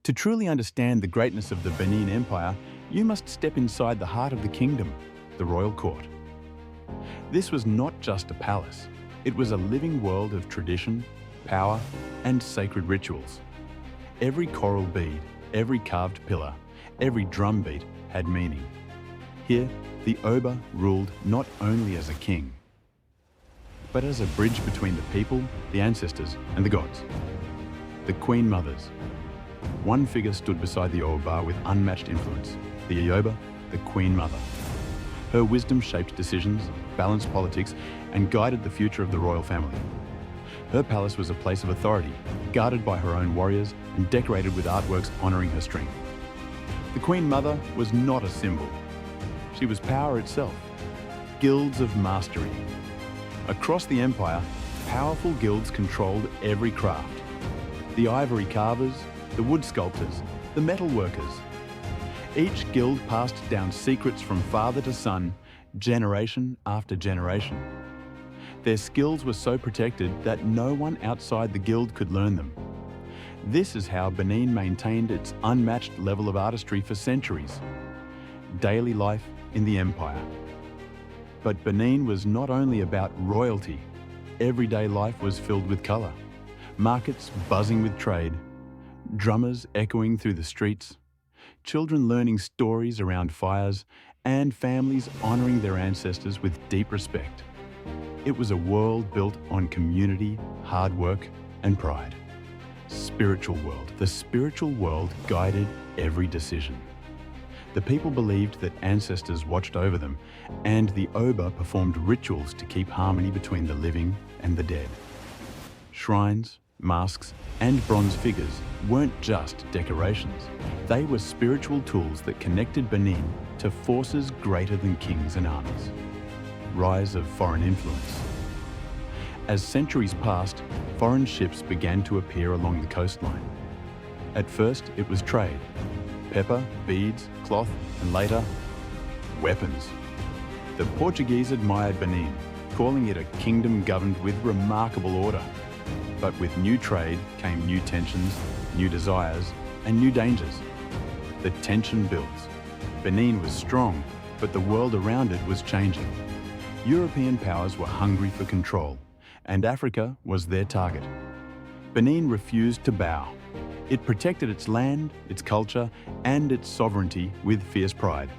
To truly understand the greatness of the Benin Empire, you must step inside the heart of the kingdom, the royal court. This was not just a palace. It was a living world of tradition, power, and sacred rituals. Every coral bead, every carved pillar, every drumbeat had meaning. Here, the Oba ruled not only as a king, but as a bridge between the people, the ancestors, and the gods. The Queen Mothers. One figure stood beside the Oba with unmatched influence, the Ioba, the Queen Mother. Her wisdom shaped decisions, balanced politics, and guided the future of the royal family. Her palace was a place of authority, guarded by her own warriors and decorated with artworks honoring her strength. The Queen Mother was not a symbol. She was power itself. Guilds of mastery. Across the empire, powerful guilds controlled every craft. The ivory carvers, the wood sculptors, the metal workers. Each guild passed down secrets from father to son, generation after generation. Their skills were so protected that no one outside the guild could learn them. This is how Benin maintained its unmatched level of artistry for centuries. Daily life in the empire. But Benin was not only about royalty. Everyday life was filled with colour. Markets buzzing with trade. Drummers echoing through the streets. Children learning stories around fires, and families honouring their ancestors with deep respect. It was a world built on community, hard work, and pride. Spiritual world. The spiritual world guided every decision. The people believed that ancestors watched over them, and the Oba performed rituals to keep harmony between the living and the dead. Shrines, masks, and bronze figures weren't just decorations. They were spiritual tools that connected Benin to forces greater than kings and armies. Rise of foreign influence. As centuries passed, foreign ships began to appear along the coastline. At first, it was trade. Pepper, beads, cloth, and later, weapons. The Portuguese admired Benin, calling it a kingdom governed with remarkable order. But with new trade came new tensions, new desires, and new dangers. The tension builds. Benin was strong, but the world around it was changing. European powers were hungry for control, and Africa was their target. Benin refused to bow. It protected its land, its culture, and its sovereignty with fierce pride.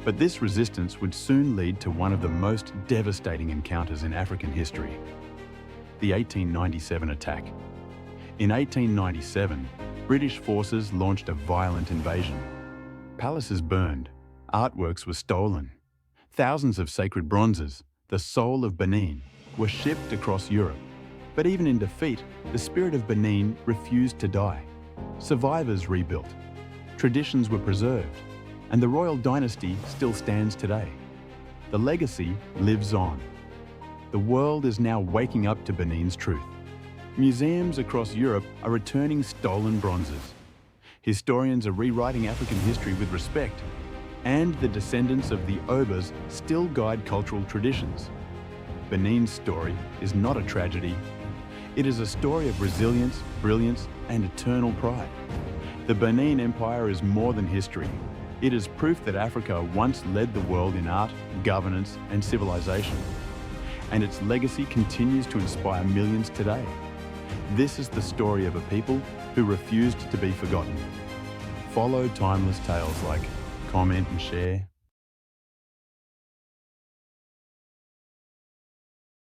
But this resistance would soon lead to one of the most devastating encounters in African history. The 1897 attack. In 1897, British forces launched a violent invasion. Palaces burned, artworks were stolen. Thousands of sacred bronzes, the soul of Benin, were shipped across Europe. But even in defeat, the spirit of Benin refused to die. Survivors rebuilt, traditions were preserved, and the royal dynasty still stands today. The legacy lives on. The world is now waking up to Benin's truth. Museums across Europe are returning stolen bronzes. Historians are rewriting African history with respect, and the descendants of the Obas still guide cultural traditions. Benin's story is not a tragedy. It is a story of resilience, brilliance, and eternal pride. The Benin Empire is more than history. It is proof that Africa once led the world in art, governance, and civilization. And its legacy continues to inspire millions today. This is the story of a people who refused to be forgotten. Follow timeless tales like comment and share,